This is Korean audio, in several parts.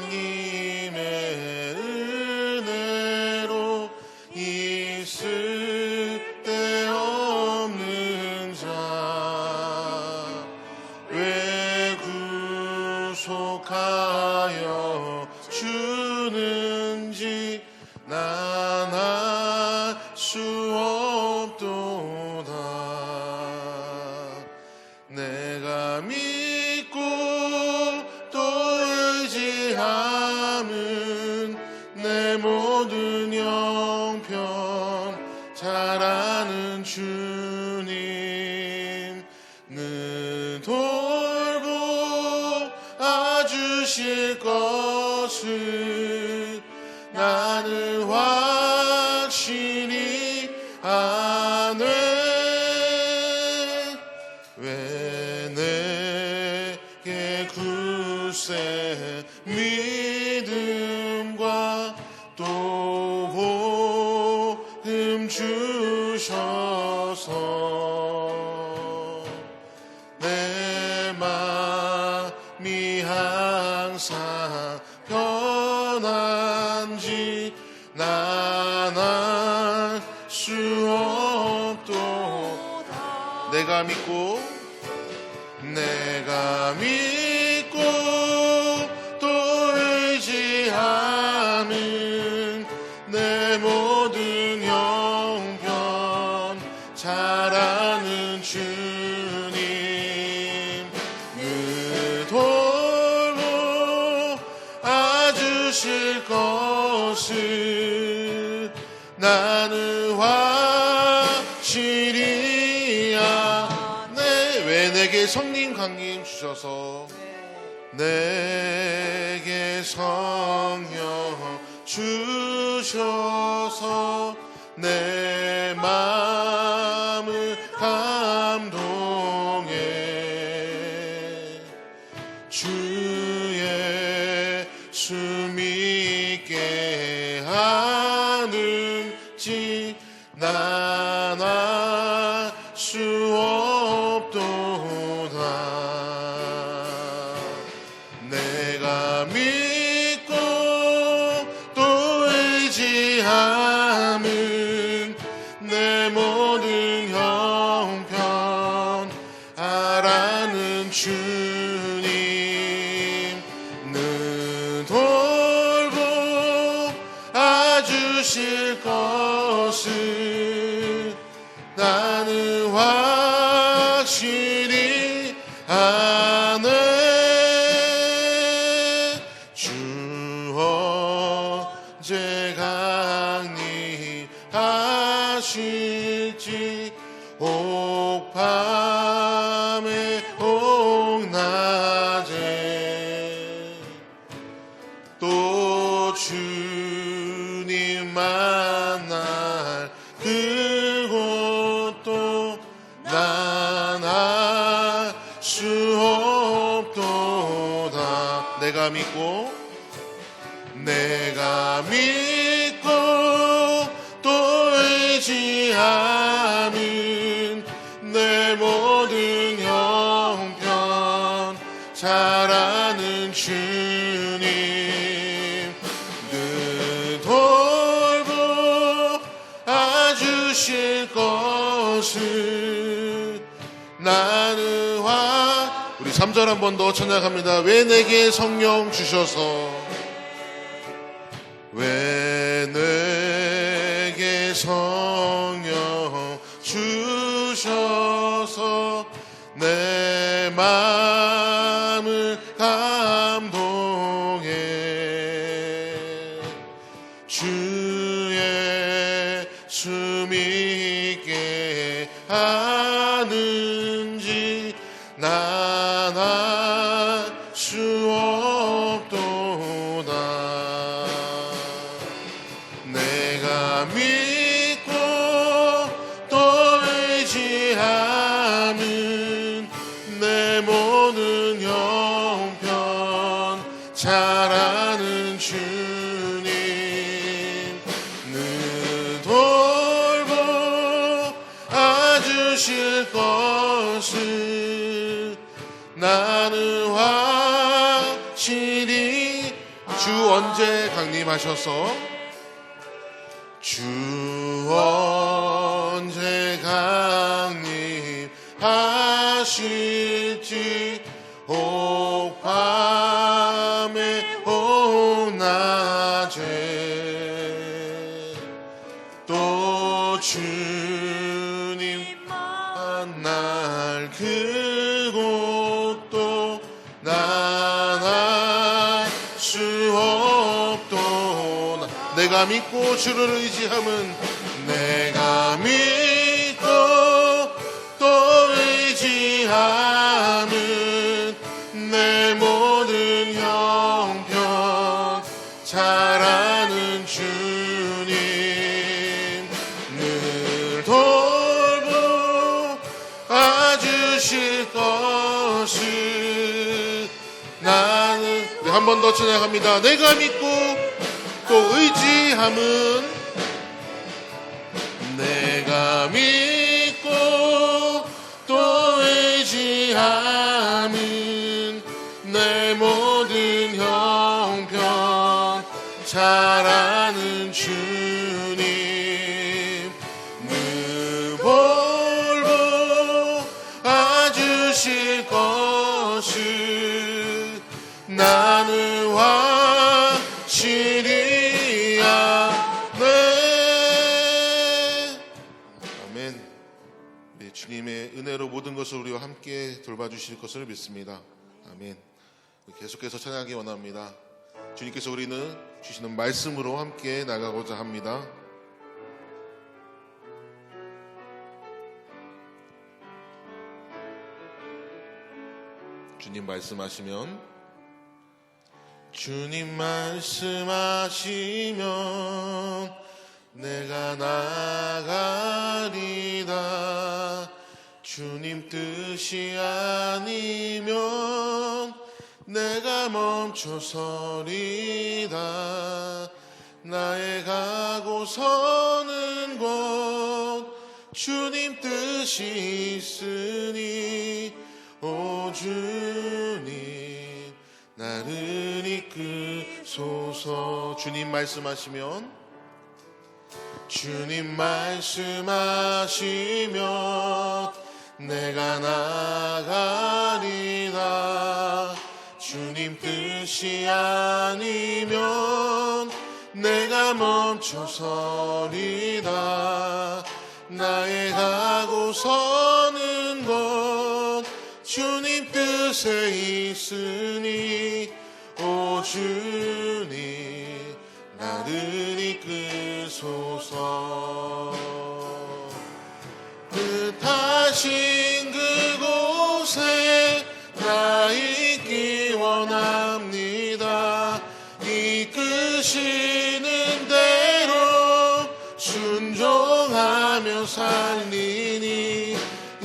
하나님의 은혜로 있을 데 없는 자 왜 구속하여 주는지 난 알 수 없도다. 내가 믿고 또 의지함은 내 모든 형편 잘 아는 주님은 돌보아주실 것을 나는 확실히 아네. 왜 내게 굳세 믿음과 또 복음 주셔서 내 맘이 항상 편한지 난 알 수 없도다. 내가 믿고 또 의지함은 내 모든 형편 잘 아는 주님을 돌보아주실 것을 나는 확실히 아네. 왜 내게 성령 강림 주셔서 내게 성령 주셔서 내 마음을 감동해 주 예수 믿게 하는지 난 알 수 없도다. 내가 믿고 또 의지함은 내 모든 형편 알아는 주님은 돌보아주실 것을 나는 확실히 아네. 주 언제 강림하실지 옥밤에 옥낮에 또 주님 만날 그곳도 난 알 수 없도다. 내가 믿고 또 의지함은 내 모든 형편 잘 아는 주님 늘 돌보아주실 것을 나는 우리 3절 한 번 더 찬양합니다. 왜 내게 성령 주셔서 왜 내게 성령 주셔서 내 마음을 감동해 주 예수 믿게 하는지 난 알 수 없도다. 내가 믿고 또 의지함은 내 모든 형편 잘 아는 주님 늘 돌보아주실 것을 나는 주 언제 강림하셔서 주 언제 강림하실지 혹 밤에 혹 낮에 또 주님 만날 그곳도 난 알 수 없도다. 내가 믿고 주를 의지함은 내가 믿고 또 의지함은 내 모든 형편 잘 아는 주님 늘 돌보 와주실 것을 나는 한 번 더 찬양합니다. 내가 믿고 또 의지함은 내가 믿고 또 의지함은 내 모든 형편 잘 아는 주님 늘 볼고 와주실 것을 나는 확실히 아네. 아멘. 네, 주님의 은혜로 모든 것을 우리와 함께 돌봐주실 것을 믿습니다. 아멘. 계속해서 찬양하기 원합니다. 주님께서 우리는 주시는 말씀으로 함께 나가고자 합니다. 주님 말씀하시면 주님 말씀하시면 내가 나가리다. 주님 뜻이 아니면 내가 멈춰서리다. 나의 가고 서는 곳 주님 뜻이 있으니 오 주님 나를 이끄소서. 주님 말씀하시면 주님 말씀하시면 내가 나가리다. 주님 뜻이 아니면 내가 멈춰서리다. 나의 가고 서는 곳 주님 뜻에 있으니 오 주님 나를 이끄소서. 뜻하신 그곳에 나 있기 원합니다. 이끄시는 대로 순종하며 살리니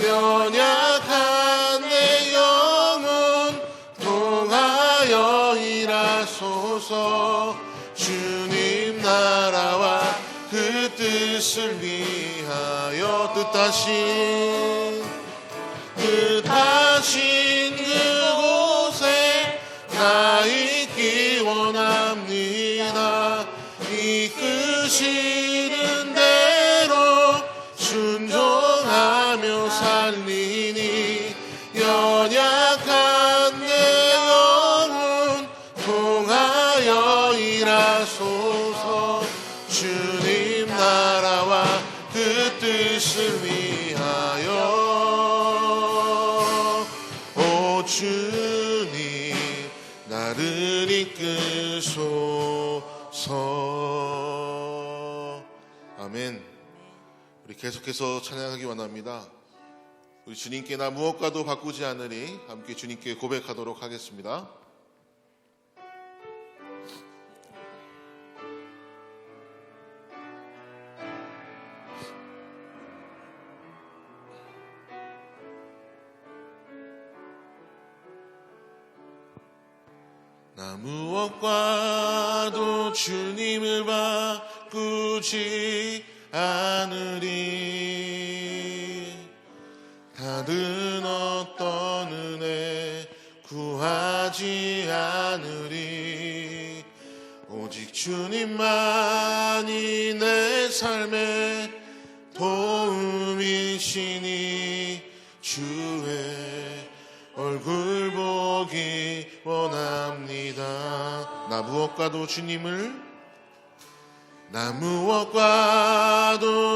연약한 내 영혼 통하여 일하소서. 주님 나라와 그 뜻을 위하여 뜻하신 그곳에 나 있기 원합니다. 이끄시는 대로 순종하며 살리니 연약한 내 영혼 통하여 일하소서. 주님 나라와 그 뜻을 위하여 오 주님 나를 이끄소서. 아멘. 우리 계속해서 찬양하기 원합니다. 우리 주님께 나 무엇과도 바꾸지 않으리 함께 주님께 고백하도록 하겠습니다. 나 무엇과도 주님을 바꾸지 않으리. 다른 어떤 은혜 구하지 않으리. 오직 주님만이 내 삶의 도움이시니 주의 얼굴 보기 원합니다. 나 무엇과도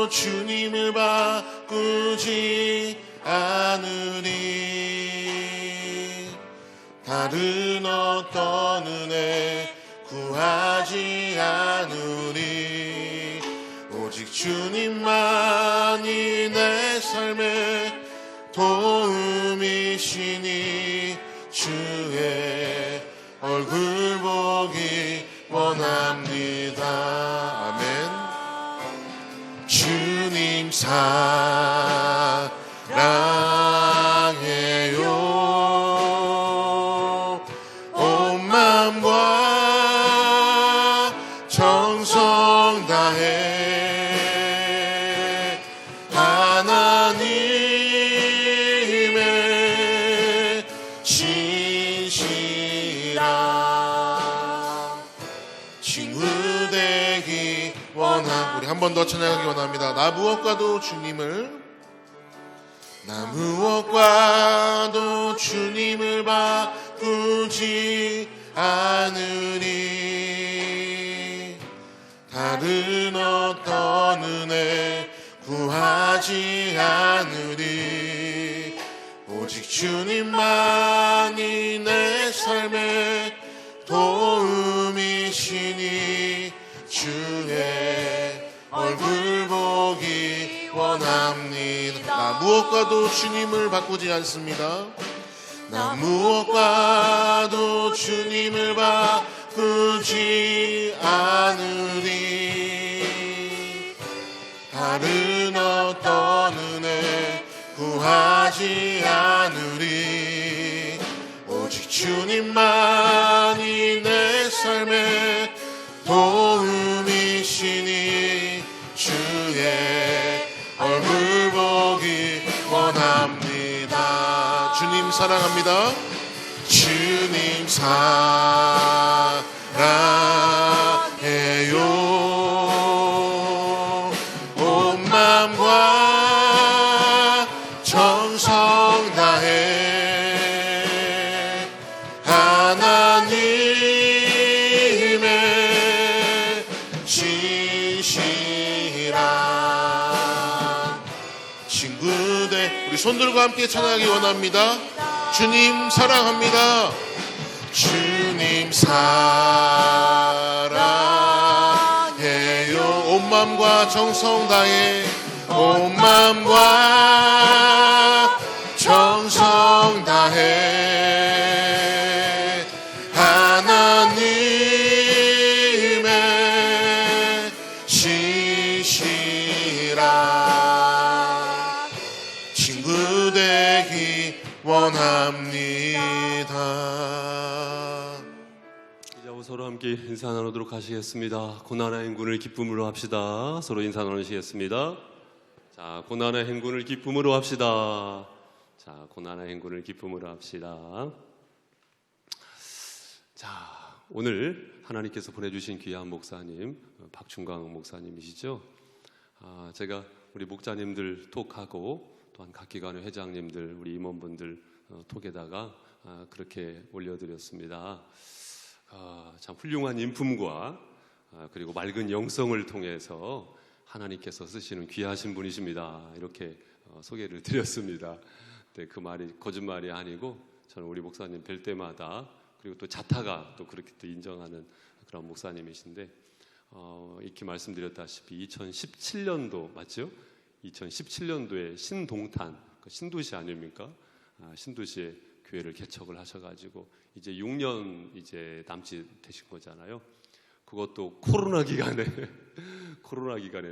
주님을 바꾸지 않으리. 다른 어떤 은혜 구하지 않으리. 오직 주님만이 내 삶의 도움이시니 주의 얼굴 보기 원합니다. 아멘. 주님 사랑해요. 온 마음과 정성 다해 하나님의 진실한 친구 되기 원합니다. 우리 한 번 더 찬양하기 원합니다. 나 무엇과도 주님을 바꾸지 않으리. 다른 어떤 은혜 구하지 않으리. 오직 주님만이 내 삶의 도움이시니 주의 얼굴 보기 원합니다. 나 무엇과도 주님을 바꾸지 않습니다. 나 무엇과도 주님을 바꾸지 않으리. 다른 어떤 은혜 구하지 않으리. 오직 주님만이 내 삶의 도움이시니 주의 얼굴 보기 원합니다. 주님 사랑합니다. 주님 사랑해요. 온 마음과 정성 다해 하나님의 진실한 친구 돼. 우리 손들과 함께 찬양하기 원합니다. 주님 사랑합니다. 주님 사랑해요. 온 마음과 정성 다해 온 마음과 정성 다해 하나님의 진실한 친구 되기 원합니다. 이제 서로 함께 인사 나누도록 하시겠습니다. 고난의 행군을 기쁨으로 합시다. 서로 인사 나누시겠습니다. 자, 고난의 행군을 기쁨으로 합시다. 자, 고난의 행군을 기쁨으로 합시다. 자, 오늘 하나님께서 보내주신 귀한 목사님 박충광 목사님이시죠. 제가 우리 목자님들 톡하고 또한 각 기관의 회장님들 우리 임원분들 톡에다가 그렇게 올려드렸습니다. 참 훌륭한 인품과 그리고 맑은 영성을 통해서 하나님께서 쓰시는 귀하신 분이십니다. 이렇게 소개를 드렸습니다. 네, 그 말이 거짓말이 아니고 저는 우리 목사님 뵐 때마다 그리고 또 자타가 또 그렇게 또 인정하는 그런 목사님이신데 이렇게 말씀드렸다시피 2017년도 맞죠? 2017년도에 신동탄 신도시 아닙니까? 신도시에 교회를 개척을 하셔가지고 이제 6년 이제 남짓 되신 거잖아요. 그것도 코로나 기간에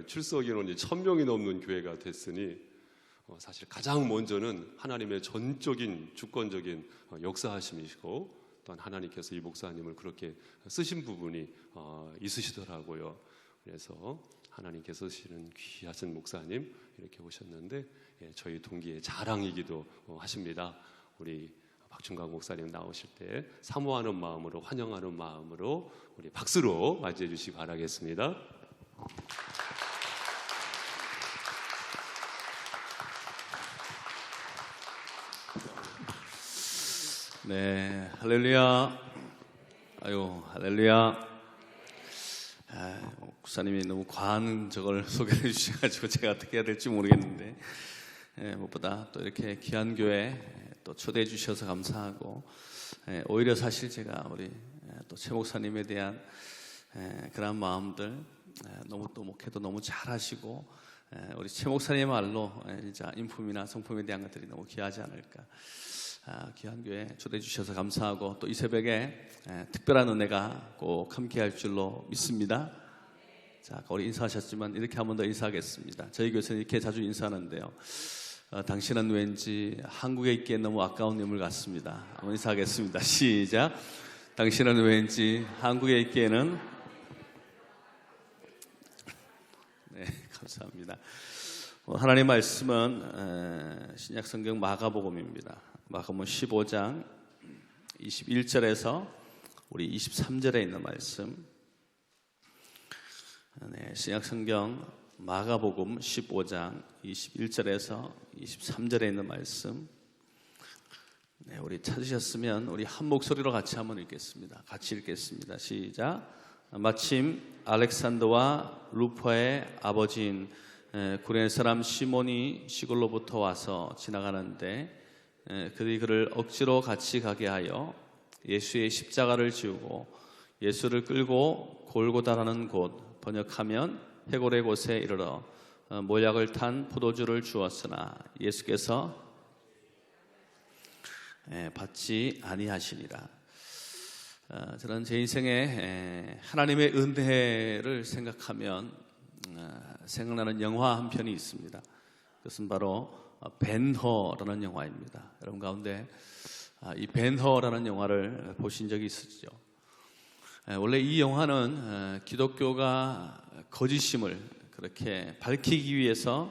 출석 인원이 1,000명이 넘는 교회가 됐으니 사실 가장 먼저는 하나님의 전적인 주권적인 역사하심이시고 또한 하나님께서 이 목사님을 그렇게 쓰신 부분이 있으시더라고요. 그래서 하나님께서 쓰시는 귀하신 목사님 이렇게 오셨는데 저희 동기의 자랑이기도 하십니다. 우리 박충강 목사님 나오실 때 사모하는 마음으로, 환영하는 마음으로 우리 박수로 맞이해 주시기 바라겠습니다. 네, 할렐루야. 아유, 할렐루야. 목사님이 너무 과한 저걸 소개해 주셔가지고 제가 어떻게 해야 될지 모르겠는데, 무엇보다 또 이렇게 귀한 교회 또 초대해 주셔서 감사하고, 오히려 사실 제가 우리 또 최 목사님에 대한 그런 마음들, 너무 또 목회도 너무 잘하시고, 우리 최 목사님 말로 진짜 인품이나 성품에 대한 것들이 너무 귀하지 않을까. 귀한 교회 초대해 주셔서 감사하고, 또 이 새벽에 특별한 은혜가 꼭 함께할 줄로 믿습니다. 자, 아까 우리 인사하셨지만 이렇게 한 번 더 인사하겠습니다. 저희 교회에서는 이렇게 자주 인사하는데요, 당신은 왠지 한국에 있기에 너무 아까운 인물 같습니다. 한번 인사하겠습니다. 시작. 당신은 왠지 한국에 있기에는. 네, 감사합니다. 하나님 말씀은 신약성경 마가복음입니다. 마가복음 15장 21절에서 우리 23절에 있는 말씀. 네, 신약성경 마가복음 15장 21절에서 23절에 있는 말씀. 네, 우리 찾으셨으면 우리 한 목소리로 같이 한번 읽겠습니다. 같이 읽겠습니다. 시작. 마침 알렉산더와 루퍼의 아버지인 구레네 사람 시몬이 시골로부터 와서 지나가는데, 그들이 그를 억지로 같이 가게 하여 예수의 십자가를 지우고 예수를 끌고 골고다라는 곳, 번역하면 해골의 곳에 이르러 모략을 탄 포도주를 주었으나 예수께서 받지 아니하시니라. 저는 제 인생에 하나님의 은혜를 생각하면 생각나는 영화 한 편이 있습니다. 그것은 바로 벤허라는 영화입니다. 여러분 가운데 이 벤허라는 영화를 보신 적이 있으시죠? 원래 이 영화는 기독교가 거짓임을 그렇게 밝히기 위해서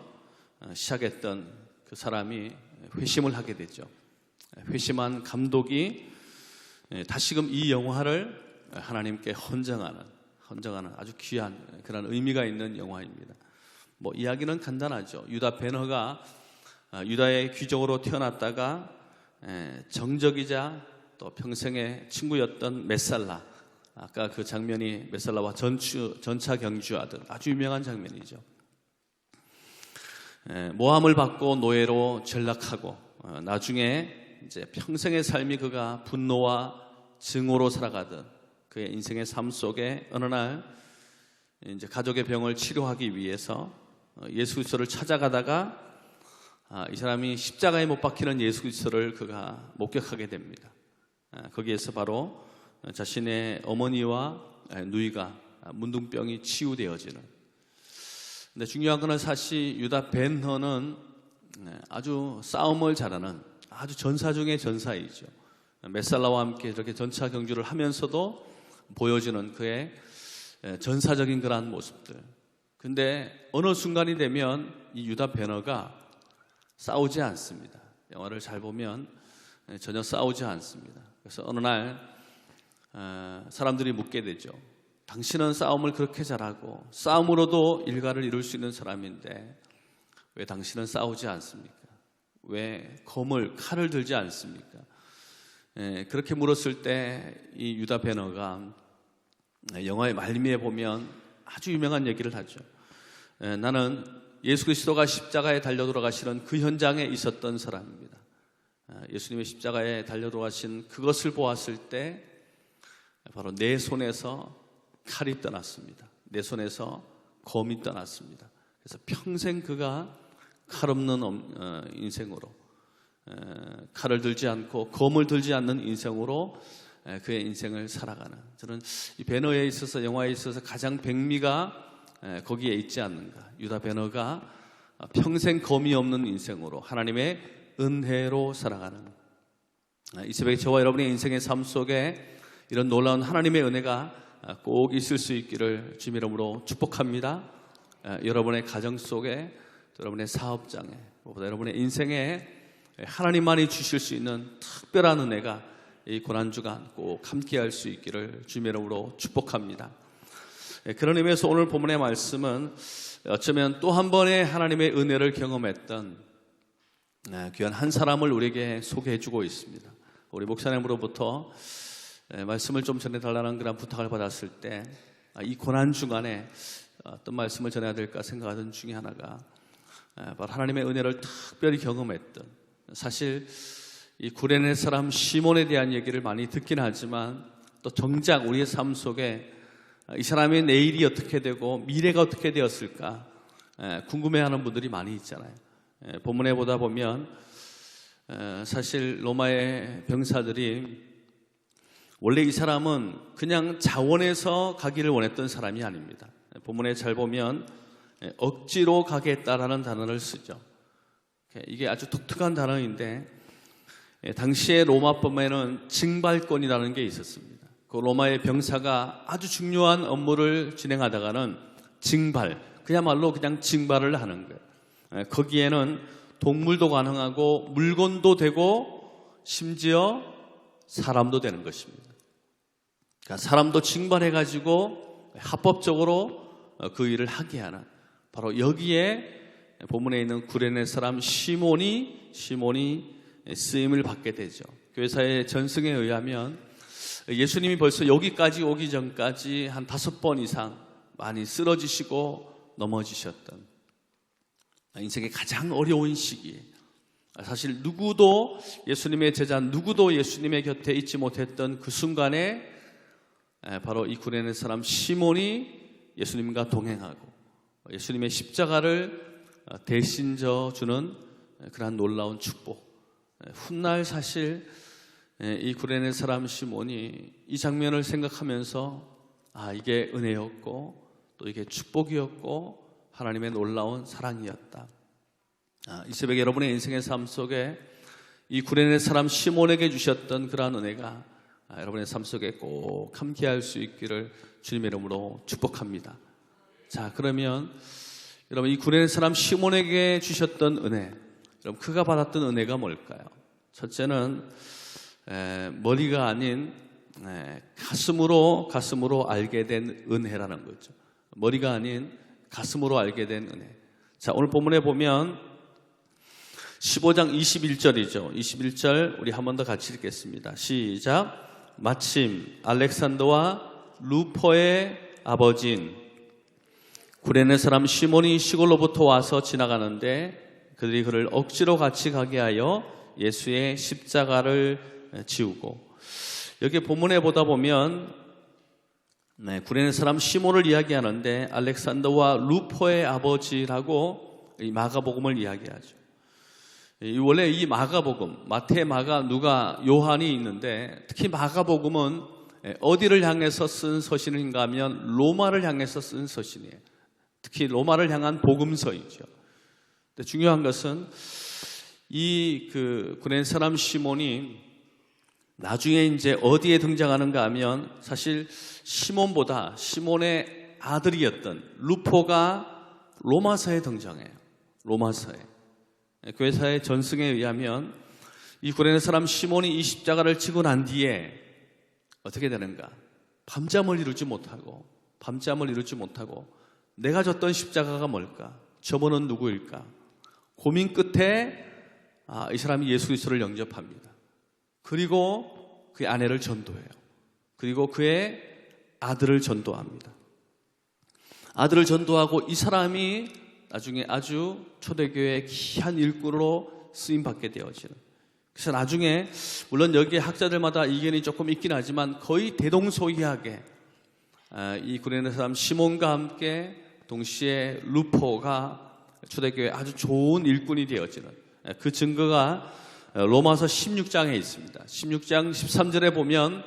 시작했던 그 사람이 회심을 하게 되죠. 회심한 감독이 다시금 이 영화를 하나님께 헌정하는 아주 귀한 그런 의미가 있는 영화입니다. 뭐 이야기는 간단하죠. 유다 베너가 유다의 귀족으로 태어났다가 정적이자 또 평생의 친구였던 메살라, 아까 그 장면이 메살라와 전차 경주하던 아주 유명한 장면이죠. 모함을 받고 노예로 전락하고, 나중에 이제 평생의 삶이 그가 분노와 증오로 살아가던 그의 인생의 삶 속에 어느 날 이제 가족의 병을 치료하기 위해서 예수 그리스도를 찾아가다가 이 사람이 십자가에 못 박히는 예수 그리스도를 그가 목격하게 됩니다. 거기에서 바로 자신의 어머니와 누이가 문둥병이 치유되어지는. 근데 중요한 것은 사실 유다 벤허는 아주 싸움을 잘하는 아주 전사 중의 전사이죠. 메살라와 함께 이렇게 전차 경주를 하면서도 보여주는 그의 전사적인 그러한 모습들. 근데 어느 순간이 되면 이 유다 벤허가 싸우지 않습니다. 영화를 잘 보면 전혀 싸우지 않습니다. 그래서 어느 날 사람들이 묻게 되죠. 당신은 싸움을 그렇게 잘하고 싸움으로도 일가를 이룰 수 있는 사람인데 왜 당신은 싸우지 않습니까? 왜 칼을 들지 않습니까? 그렇게 물었을 때 이 유다 베너가 영화의 말미에 보면 아주 유명한 얘기를 하죠. 나는 예수 그리스도가 십자가에 달려 돌아가시는 그 현장에 있었던 사람입니다. 예수님의 십자가에 달려 돌아가신 그것을 보았을 때 바로 내 손에서 칼이 떠났습니다. 내 손에서 검이 떠났습니다. 그래서 평생 그가 칼 없는 인생으로, 칼을 들지 않고 검을 들지 않는 인생으로 그의 인생을 살아가는, 저는 이 배너에 있어서, 영화에 있어서 가장 백미가 거기에 있지 않는가. 유다 베너가 평생 검이 없는 인생으로 하나님의 은혜로 살아가는, 이 새벽에 저와 여러분의 인생의 삶 속에 이런 놀라운 하나님의 은혜가 꼭 있을 수 있기를 주님 이름으로 축복합니다. 여러분의 가정 속에, 여러분의 사업장에, 무엇보다 여러분의 인생에 하나님만이 주실 수 있는 특별한 은혜가 이 고난주간 꼭 함께할 수 있기를 주님의 이름으로 축복합니다. 그런 의미에서 오늘 본문의 말씀은 어쩌면 또 한 번의 하나님의 은혜를 경험했던 귀한 한 사람을 우리에게 소개해 주고 있습니다. 우리 목사님으로부터 말씀을 좀 전해달라는 그런 부탁을 받았을 때 이 고난주간에 어떤 말씀을 전해야 될까 생각하던 중에 하나가 바로 하나님의 은혜를 특별히 경험했던, 사실 이 구레네 사람 시몬에 대한 얘기를 많이 듣긴 하지만 또 정작 우리의 삶 속에 이 사람의 내일이 어떻게 되고 미래가 어떻게 되었을까 궁금해하는 분들이 많이 있잖아요. 본문에 보다 보면 사실 로마의 병사들이 원래 이 사람은 그냥 자원해서 가기를 원했던 사람이 아닙니다. 본문에 잘 보면 억지로 가겠다라는 단어를 쓰죠. 이게 아주 독특한 단어인데 당시의 로마법에는 징발권이라는 게 있었습니다. 그 로마의 병사가 아주 중요한 업무를 진행하다가는 징발, 그야말로 그냥 징발을 하는 거예요. 거기에는 동물도 가능하고 물건도 되고 심지어 사람도 되는 것입니다. 그러니까 사람도 징발해가지고 합법적으로 그 일을 하게 하는, 바로 여기에 본문에 있는 구레네 사람 시몬이 쓰임을 받게 되죠. 교회사의 전승에 의하면 예수님이 벌써 여기까지 오기 전까지 한 5번 이상 많이 쓰러지시고 넘어지셨던 인생의 가장 어려운 시기에, 사실 누구도 예수님의 제자 누구도 예수님의 곁에 있지 못했던 그 순간에 바로 이 구레네 사람 시몬이 예수님과 동행하고 예수님의 십자가를 대신 져주는 그러한 놀라운 축복. 훗날 사실 이 구레네 사람 시몬이 이 장면을 생각하면서 이게 은혜였고 또 이게 축복이었고 하나님의 놀라운 사랑이었다. 이 새벽에 여러분의 인생의 삶 속에 이 구레네 사람 시몬에게 주셨던 그러한 은혜가 여러분의 삶 속에 꼭 함께할 수 있기를 주님의 이름으로 축복합니다. 자, 그러면 여러분 이 구레네 사람 시몬에게 주셨던 은혜, 여러분 그가 받았던 은혜가 뭘까요? 첫째는 머리가 아닌 가슴으로 알게 된 은혜라는 거죠. 머리가 아닌 가슴으로 알게 된 은혜. 자, 오늘 본문에 보면 15장 21절이죠. 21절 우리 한 번 더 같이 읽겠습니다. 시작. 마침 알렉산더와 루포의 아버지인 구레네 사람 시몬이 시골로부터 와서 지나가는데 그들이 그를 억지로 같이 가게 하여 예수의 십자가를 지우고, 여기 본문에 보다 보면 구레네 사람 시몬을 이야기하는데 알렉산더와 루포의 아버지라고 이 마가복음을 이야기하죠. 원래 이 마가복음, 마태, 마가, 누가, 요한이 있는데 특히 마가복음은 어디를 향해서 쓴 서신인가 하면 로마를 향해서 쓴 서신이에요. 특히 로마를 향한 복음서이죠. 근데 중요한 것은 이 구레네 사람 시몬이 나중에 이제 어디에 등장하는가 하면 사실 시몬보다 시몬의 아들이었던 루포가 로마서에 등장해요. 로마서에. 교회사의 전승에 의하면 이 구레네 사람 시몬이 이 십자가를 지고 난 뒤에 어떻게 되는가? 밤잠을 이루지 못하고 내가 졌던 십자가가 뭘까? 저분은 누구일까? 고민 끝에 이 사람이 예수 그리스도를 영접합니다. 그리고 그의 아내를 전도해요. 그리고 그의 아들을 전도합니다. 아들을 전도하고 이 사람이 나중에 아주 초대교회의 귀한 일꾼으로 쓰임받게 되어지는, 그래서 나중에 물론 여기에 학자들마다 이견이 조금 있긴 하지만 거의 대동소이하게 이 구레네 사람 시몬과 함께 동시에 루포가 초대교회 아주 좋은 일꾼이 되어지는 그 증거가 로마서 16장에 있습니다. 16장 13절에 보면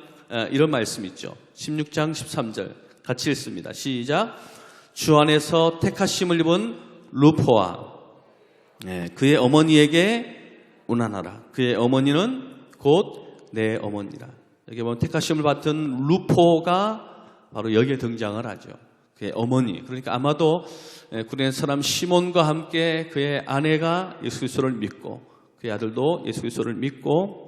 이런 말씀이 있죠. 16장 13절 같이 읽습니다. 시작. 주 안에서 택하심을 입은 루포와 그의 어머니에게 운하나라. 그의 어머니는 곧 내 어머니라. 여기 보면 택하심을 받은 루포가 바로 여기에 등장을 하죠. 그의 어머니. 그러니까 아마도 구레네 사람 시몬과 함께 그의 아내가 예수 그리스도를 믿고 그의 아들도 예수 그리스도를 믿고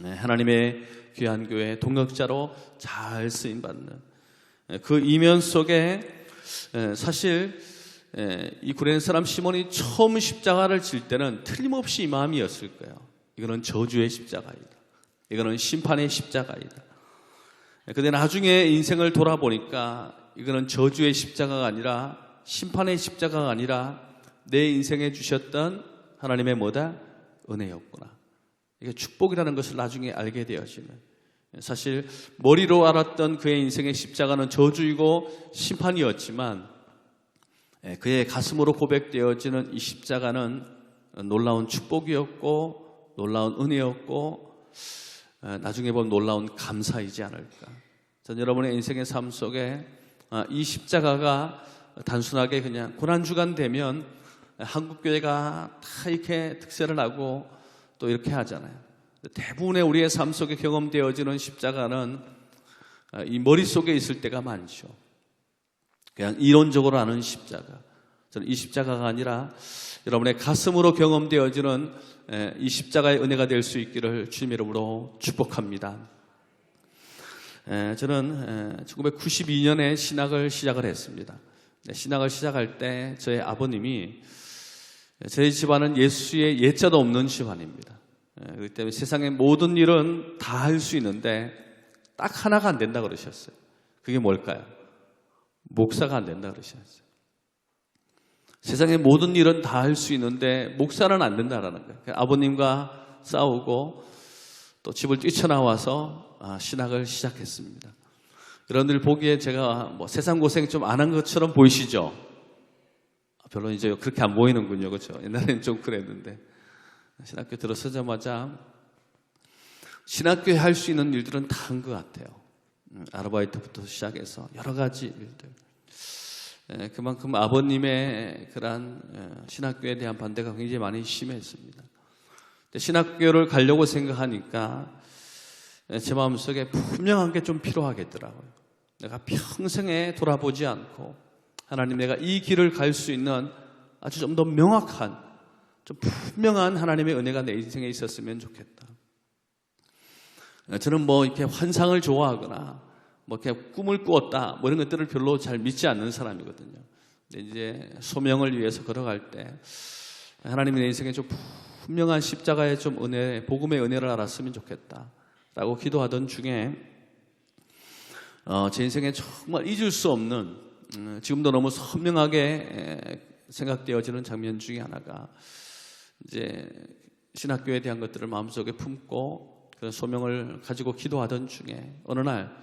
하나님의 귀한 교회 동역자로 잘 쓰임받는 그 이면 속에 사실 이 구레네 사람 시몬이 처음 십자가를 질 때는 틀림없이 이 마음이었을 거예요. 이거는 저주의 십자가이다. 이거는 심판의 십자가이다. 근데 나중에 인생을 돌아보니까 이거는 저주의 십자가가 아니라 심판의 십자가가 아니라 내 인생에 주셨던 하나님의 뭐다? 은혜였구나. 이게 축복이라는 것을 나중에 알게 되어지는, 사실 머리로 알았던 그의 인생의 십자가는 저주이고 심판이었지만 그의 가슴으로 고백되어지는 이 십자가는 놀라운 축복이었고 놀라운 은혜였고 나중에 보면 놀라운 감사이지 않을까. 전 여러분의 인생의 삶 속에 이 십자가가 단순하게 그냥 고난주간 되면 한국교회가 다 이렇게 특세를 하고 또 이렇게 하잖아요. 대부분의 우리의 삶 속에 경험되어지는 십자가는 이 머릿속에 있을 때가 많죠. 그냥 이론적으로 아는 십자가. 저는 이 십자가가 아니라 여러분의 가슴으로 경험되어지는 이 십자가의 은혜가 될 수 있기를 주님 이름으로 축복합니다. 저는 1992년에 신학을 시작을 했습니다. 신학을 시작할 때 저희 아버님이, 저희 집안은 예수의 예자도 없는 집안입니다. 그렇기 때문에 세상의 모든 일은 다 할 수 있는데 딱 하나가 안 된다 그러셨어요. 그게 뭘까요? 목사가 안 된다 그러셨어요. 세상의 모든 일은 다 할 수 있는데 목사는 안 된다라는 거예요. 아버님과 싸우고 또 집을 뛰쳐나와서 신학을 시작했습니다. 여러분들 보기에 제가 뭐 세상 고생 좀 안 한 것처럼 보이시죠? 별로 이제 그렇게 안 보이는군요. 그렇죠? 옛날에는 좀 그랬는데 신학교 들어서자마자 신학교에 할 수 있는 일들은 다 한 것 같아요. 아르바이트부터 시작해서 여러 가지 일들. 그만큼 아버님의 그러한 신학교에 대한 반대가 굉장히 많이 심했습니다. 신학교를 가려고 생각하니까 제 마음속에 분명한 게 좀 필요하겠더라고요. 내가 평생에 돌아보지 않고 하나님, 내가 이 길을 갈 수 있는 아주 좀 더 명확한, 좀 분명한 하나님의 은혜가 내 인생에 있었으면 좋겠다. 저는 뭐 이렇게 환상을 좋아하거나 뭐 이렇게 꿈을 꾸었다 뭐 이런 것들을 별로 잘 믿지 않는 사람이거든요. 근데 이제 소명을 위해서 걸어갈 때 하나님의 내 인생에 좀 분명한 십자가의 좀 은혜, 복음의 은혜를 알았으면 좋겠다라고 기도하던 중에 제 인생에 정말 잊을 수 없는, 지금도 너무 선명하게 생각되어지는 장면 중에 하나가, 이제 신학교에 대한 것들을 마음속에 품고 그 소명을 가지고 기도하던 중에 어느 날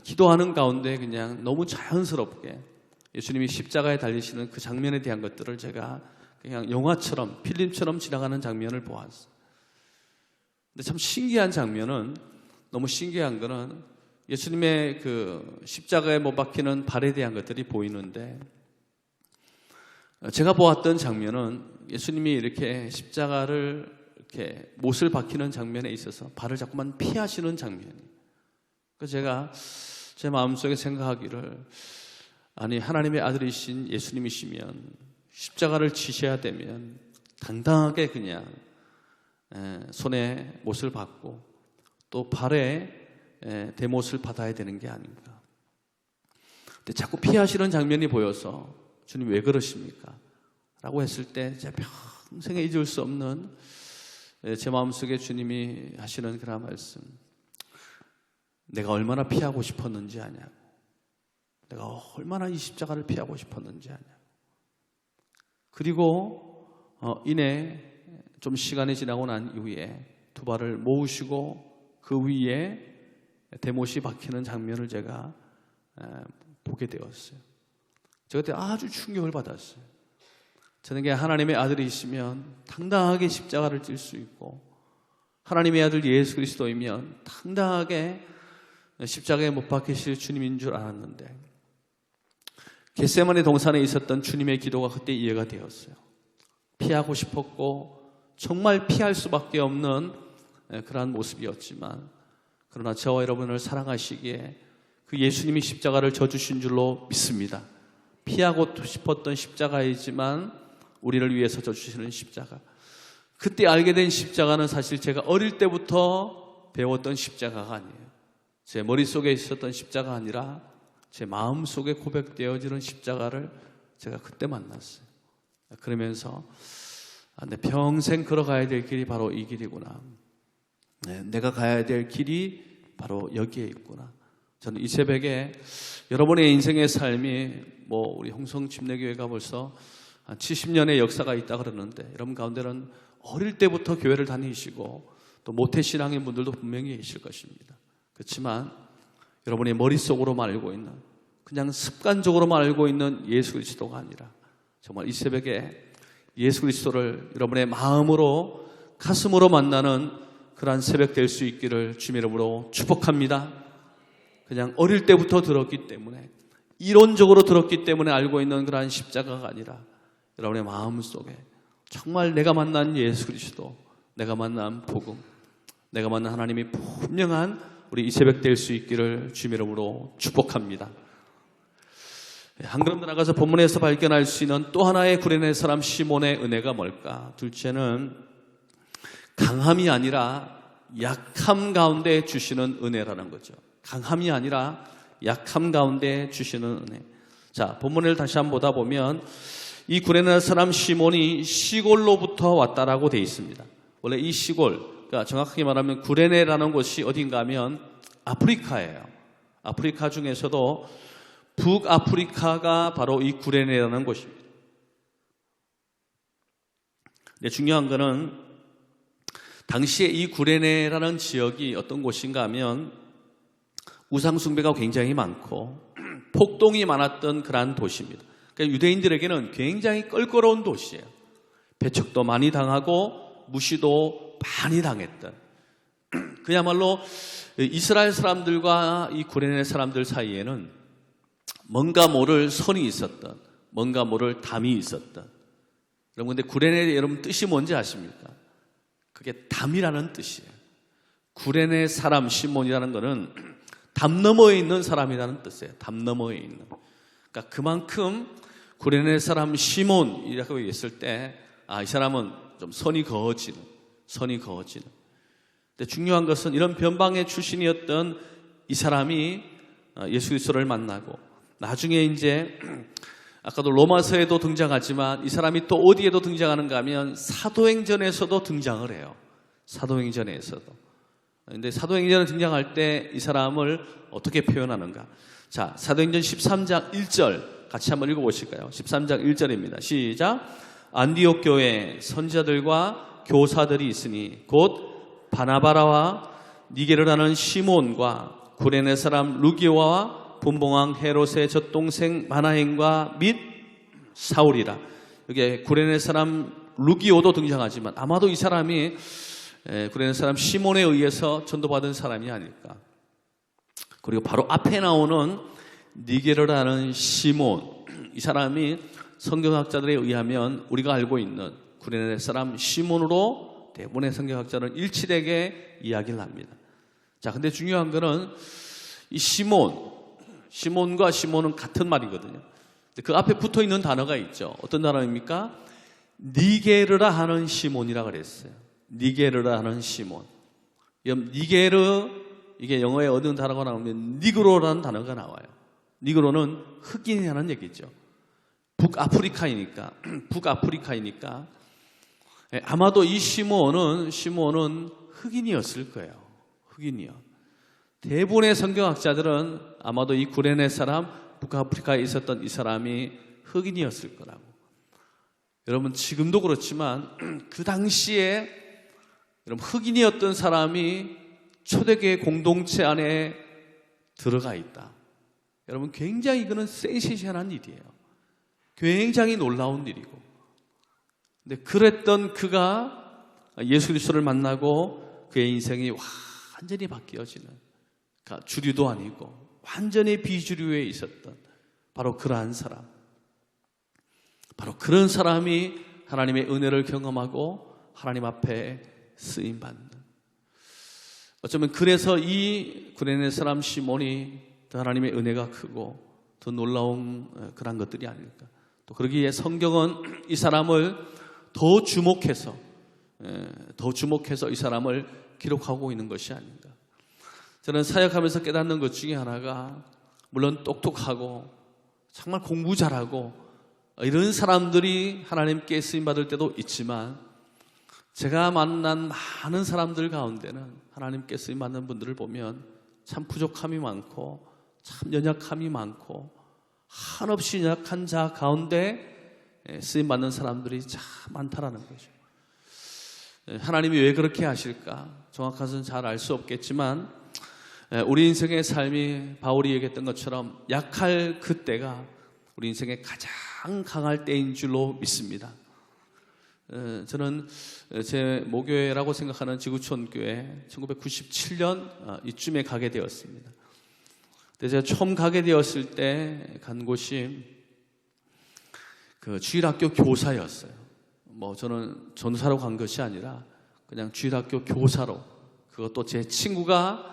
기도하는 가운데 그냥 너무 자연스럽게 예수님이 십자가에 달리시는 그 장면에 대한 것들을 제가 그냥 영화처럼, 필름처럼 지나가는 장면을 보았어요. 근데 참 신기한 장면은, 너무 신기한 거는 예수님의 그 십자가에 못 박히는 발에 대한 것들이 보이는데, 제가 보았던 장면은 예수님이 이렇게 십자가를 이렇게 못을 박히는 장면에 있어서 발을 자꾸만 피하시는 장면이에요. 그래서 제가 제 마음속에 생각하기를, 아니 하나님의 아들이신 예수님이시면 십자가를 지셔야 되면 당당하게 그냥 손에 못을 받고 또 발에 대못을 받아야 되는 게 아닌가. 근데 자꾸 피하시는 장면이 보여서 주님 왜 그러십니까? 라고 했을 때 제가 평생에 잊을 수 없는 제 마음속에 주님이 하시는 그런 말씀. 내가 얼마나 피하고 싶었는지 아냐고. 내가 얼마나 이 십자가를 피하고 싶었는지 아냐고. 그리고 이내 좀 시간이 지나고 난 이후에 두 발을 모으시고 그 위에 대못이 박히는 장면을 제가 보게 되었어요. 제가 그때 아주 충격을 받았어요. 저는 하나님의 아들이시면 당당하게 십자가를 질 수 있고, 하나님의 아들 예수 그리스도이면 당당하게 십자가에 못 박히실 주님인 줄 알았는데, 겟세마네 동산에 있었던 주님의 기도가 그때 이해가 되었어요. 피하고 싶었고 정말 피할 수밖에 없는 그러한 모습이었지만, 그러나 저와 여러분을 사랑하시기에 그 예수님이 십자가를 져주신 줄로 믿습니다. 피하고 싶었던 십자가이지만 우리를 위해서 져주시는 십자가, 그때 알게 된 십자가는 사실 제가 어릴 때부터 배웠던 십자가가 아니에요. 제 머릿속에 있었던 십자가가 아니라 제 마음속에 고백되어지는 십자가를 제가 그때 만났어요. 그러면서 내 평생 걸어가야 될 길이 바로 이 길이구나. 내가 가야 될 길이 바로 여기에 있구나. 저는 이 새벽에 여러분의 인생의 삶이 우리 홍성 침례교회가 벌써 한 70년의 역사가 있다 그러는데 여러분 가운데는 어릴 때부터 교회를 다니시고 또 모태신앙인 분들도 분명히 계실 것입니다. 그렇지만 여러분의 머릿속으로만 알고 있는, 그냥 습관적으로만 알고 있는 예수 그리스도가 아니라 정말 이 새벽에 예수 그리스도를 여러분의 마음으로, 가슴으로 만나는 그러한 새벽 될 수 있기를 주님의 이름으로 축복합니다. 그냥 어릴 때부터 들었기 때문에, 이론적으로 들었기 때문에 알고 있는 그러한 십자가가 아니라 여러분의 마음속에 정말 내가 만난 예수 그리스도, 내가 만난 복음, 내가 만난 하나님이 분명한 우리 이 새벽 될 수 있기를 주님의 이름으로 축복합니다. 한 걸음 더 나가서 본문에서 발견할 수 있는 또 하나의 구레네 사람 시몬의 은혜가 뭘까? 둘째는 강함이 아니라 약함 가운데 주시는 은혜라는 거죠. 강함이 아니라 약함 가운데 주시는 은혜. 자, 본문을 다시 한번 보다 보면 이 구레네 사람 시몬이 시골로부터 왔다라고 되어 있습니다. 원래 이 시골, 그러니까 정확하게 말하면 구레네라는 곳이 어딘가 하면 아프리카예요. 아프리카 중에서도 북아프리카가 바로 이 구레네라는 곳입니다. 근데 중요한 거는 당시에 이 구레네라는 지역이 어떤 곳인가 하면 우상숭배가 굉장히 많고 폭동이 많았던 그러한 도시입니다. 그러니까 유대인들에게는 굉장히 껄끄러운 도시예요. 배척도 많이 당하고 무시도 많이 당했던, 그야말로 이스라엘 사람들과 이 구레네 사람들 사이에는 뭔가 모를 선이 있었던, 뭔가 모를 담이 있었던. 여러분, 근데 구레네 여러분 뜻이 뭔지 아십니까? 그게 담이라는 뜻이에요. 구레네 사람 시몬이라는 거는 담 너머에 있는 사람이라는 뜻이에요. 담 너머에 있는. 그러니까 그만큼 구레네 사람 시몬이라고 했을 때, 이 사람은 좀 선이 그어지는. 근데 중요한 것은 이런 변방의 출신이었던 이 사람이 예수 그리스도를 만나고 나중에 이제 아까도 로마서에도 등장하지만 이 사람이 또 어디에도 등장하는가 하면 사도행전에서도 등장을 해요. 사도행전에서도. 근데 사도행전에 등장할 때 이 사람을 어떻게 표현하는가? 자, 사도행전 13장 1절 같이 한번 읽어보실까요? 13장 1절입니다. 시작. 안디옥 교회에 선지자들과 교사들이 있으니 곧 바나바라와 니게르라는 시몬과 구레네 사람 루기오와 분봉왕 헤롯의 젖동생 마나행과 및 사울이라. 여기에 구레네 사람 루기오도 등장하지만 아마도 이 사람이 구레네 사람 시몬에 의해서 전도받은 사람이 아닐까. 그리고 바로 앞에 나오는 니게르라는 시몬, 이 사람이 성경학자들에 의하면 우리가 알고 있는 구레네 사람 시몬으로 대부분의 성경학자는 일치되게 이야기를 합니다. 자, 근데 중요한 거는 이 시몬과 시몬은 같은 말이거든요. 그 앞에 붙어 있는 단어가 있죠. 어떤 단어입니까? 니게르라 하는 시몬이라 그랬어요. 니게르라 하는 시몬. 니게르, 이게 영어에 얻은 단어가 나오면 니그로라는 단어가 나와요. 니그로는 흑인이라는 얘기죠. 북아프리카이니까 아마도 이 시몬은 흑인이었을 거예요. 흑인이요. 대부분의 성경학자들은 아마도 이 구레네 사람, 북아프리카에 있었던 이 사람이 흑인이었을 거라고. 여러분, 지금도 그렇지만 그 당시에 여러분 흑인이었던 사람이 초대교회 공동체 안에 들어가 있다. 여러분, 굉장히 이거는 센세이션한 일이에요. 굉장히 놀라운 일이고. 근데 그랬던 그가 예수 그리스도를 만나고 그의 인생이 완전히 바뀌어지는, 그러니까 주류도 아니고 완전히 비주류에 있었던 바로 그러한 사람. 바로 그런 사람이 하나님의 은혜를 경험하고 하나님 앞에 쓰임받는. 어쩌면 그래서 이 구레네 사람 시몬이 더 하나님의 은혜가 크고 더 놀라운 그런 것들이 아닐까. 또 그러기에 성경은 이 사람을 더 주목해서 더 주목해서 이 사람을 기록하고 있는 것이 아닌가. 저는 사역하면서 깨닫는 것 중에 하나가, 물론 똑똑하고 정말 공부 잘하고 이런 사람들이 하나님께 쓰임받을 때도 있지만, 제가 만난 많은 사람들 가운데는 하나님께 쓰임받는 분들을 보면 참 부족함이 많고 참 연약함이 많고 한없이 연약한 자 가운데 쓰임받는 사람들이 참 많다라는 거죠. 하나님이 왜 그렇게 하실까? 정확한 것은 잘 알 수 없겠지만, 우리 인생의 삶이 바울이 얘기했던 것처럼 약할 그때가 우리 인생의 가장 강할 때인 줄로 믿습니다. 저는 제 모교회라고 생각하는 지구촌 교회 1997년 이쯤에 가게 되었습니다. 근데 제가 처음 가게 되었을 때 간 곳이 그 주일학교 교사였어요. 뭐 저는 전사로 간 것이 아니라 그냥 주일학교 교사로, 그것도 제 친구가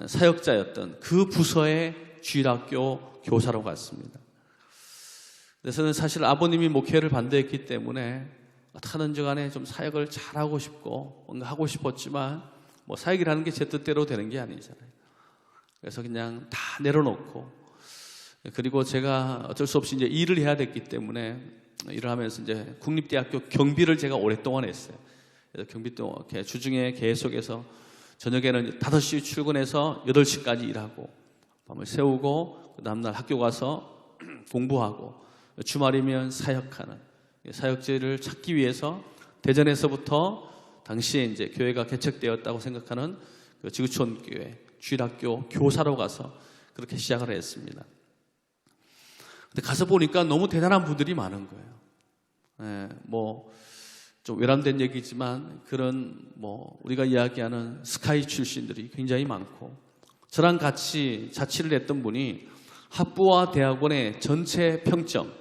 사역자였던 그 부서의 주일학교 교사로 갔습니다. 그래서 저는 사실 아버님이 목회를 반대했기 때문에 어떻게든지 간에 좀 사역을 잘하고 싶고 뭔가 하고 싶었지만, 뭐 사역이라는 게 제 뜻대로 되는 게 아니잖아요. 그래서 그냥 다 내려놓고, 그리고 제가 어쩔 수 없이 이제 일을 해야 됐기 때문에 일을 하면서 이제 국립대학교 경비를 제가 오랫동안 했어요. 그래서 경비도 주중에 계속해서 저녁에는 5시 출근해서 8시까지 일하고 밤을 새우고 그 다음날 학교 가서 공부하고 주말이면 사역하는, 사역지를 찾기 위해서 대전에서부터 당시에 이제 교회가 개척되었다고 생각하는 그 지구촌 교회 주일학교 교사로 가서 그렇게 시작을 했습니다. 근데 가서 보니까 너무 대단한 분들이 많은 거예요. 뭐 좀 외람된 얘기지만 그런 뭐 우리가 이야기하는 스카이 출신들이 굉장히 많고, 저랑 같이 자취를 했던 분이 학부와 대학원의 전체 평점,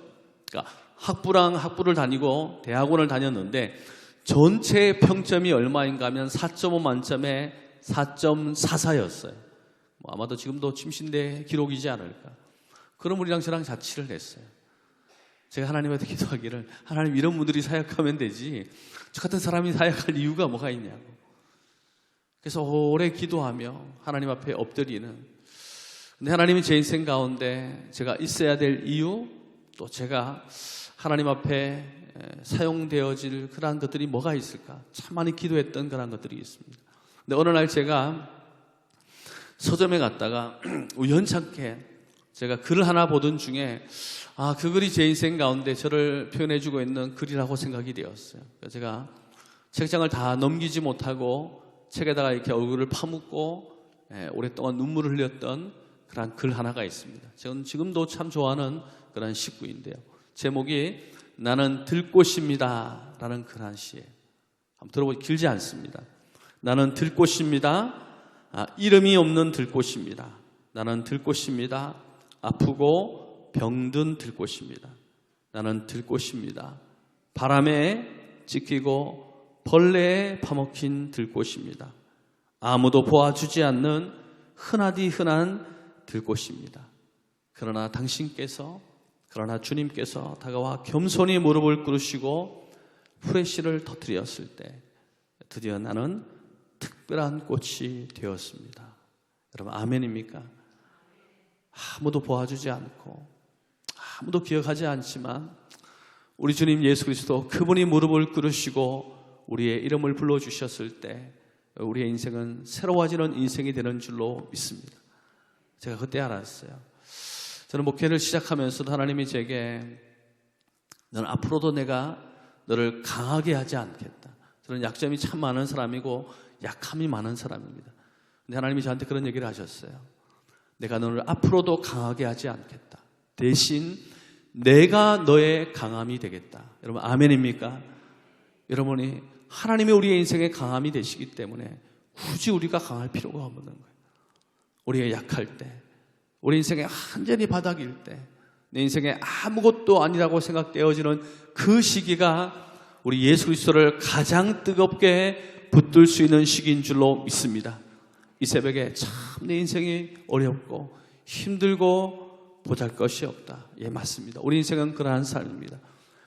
그러니까 학부랑 학부를 다니고 대학원을 다녔는데 전체 평점이 얼마인가 하면 4.5 만점에 4.44였어요. 뭐 아마도 지금도 침신대 기록이지 않을까. 그런 분이랑 저랑 자취를 했어요. 제가 하나님한테 기도하기를, 하나님 이런 분들이 사역하면 되지 저 같은 사람이 사역할 이유가 뭐가 있냐고. 그래서 오래 기도하며 하나님 앞에 엎드리는, 근데 하나님이 제 인생 가운데 제가 있어야 될 이유, 또 제가 하나님 앞에 사용되어질 그러한 것들이 뭐가 있을까, 참 많이 기도했던 그러한 것들이 있습니다. 근데 어느 날 제가 서점에 갔다가 우연찮게 제가 글을 하나 보던 중에 그 글이 제 인생 가운데 저를 표현해주고 있는 글이라고 생각이 되었어요. 제가 책장을 다 넘기지 못하고 책에다가 이렇게 얼굴을 파묻고 오랫동안 눈물을 흘렸던 그런 글 하나가 있습니다. 저는 지금도 참 좋아하는 그런 식구인데요. 제목이 나는 들꽃입니다 라는 글 한 시에, 한번 들어보기 길지 않습니다. 나는 들꽃입니다. 이름이 없는 들꽃입니다. 나는 들꽃입니다. 아프고 병든 들꽃입니다. 나는 들꽃입니다. 바람에 찢기고 벌레에 파먹힌 들꽃입니다. 아무도 보아주지 않는 흔하디 흔한 들꽃입니다. 그러나 주님께서 다가와 겸손히 무릎을 꿇으시고 후레쉬를 터뜨렸을 때 드디어 나는 특별한 꽃이 되었습니다. 여러분 아멘입니까? 아무도 보아주지 않고 아무도 기억하지 않지만 우리 주님 예수 그리스도, 그분이 무릎을 꿇으시고 우리의 이름을 불러주셨을 때 우리의 인생은 새로워지는 인생이 되는 줄로 믿습니다. 제가 그때 알았어요. 저는 목회를 시작하면서도 하나님이 제게 너는 앞으로도 내가 너를 강하게 하지 않겠다. 저는 약점이 참 많은 사람이고 약함이 많은 사람입니다. 근데 하나님이 저한테 그런 얘기를 하셨어요. 내가 너를 앞으로도 강하게 하지 않겠다. 대신 내가 너의 강함이 되겠다. 여러분 아멘입니까? 여러분이 하나님이 우리의 인생의 강함이 되시기 때문에 굳이 우리가 강할 필요가 없는 거예요. 우리가 약할 때, 우리 인생의 완전히 바닥일 때, 내 인생에 아무것도 아니라고 생각되어지는 그 시기가 우리 예수 그리스도를 가장 뜨겁게 붙들 수 있는 시기인 줄로 믿습니다. 이 새벽에 참 내 인생이 어렵고 힘들고 보잘것이 없다. 예, 맞습니다. 우리 인생은 그러한 삶입니다.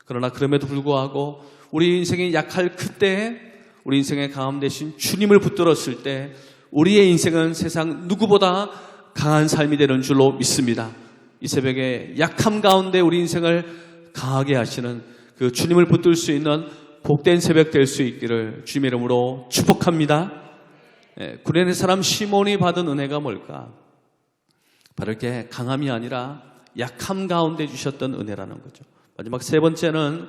그러나 그럼에도 불구하고 우리 인생이 약할 그때, 우리 인생의 강함 대신 주님을 붙들었을 때 우리의 인생은 세상 누구보다 강한 삶이 되는 줄로 믿습니다. 이 새벽에 약함 가운데 우리 인생을 강하게 하시는 그 주님을 붙들 수 있는 복된 새벽 될 수 있기를 주님의 이름으로 축복합니다. 구레네 사람 시몬이 받은 은혜가 뭘까? 바로 이렇게 강함이 아니라 약함 가운데 주셨던 은혜라는 거죠. 마지막 세 번째는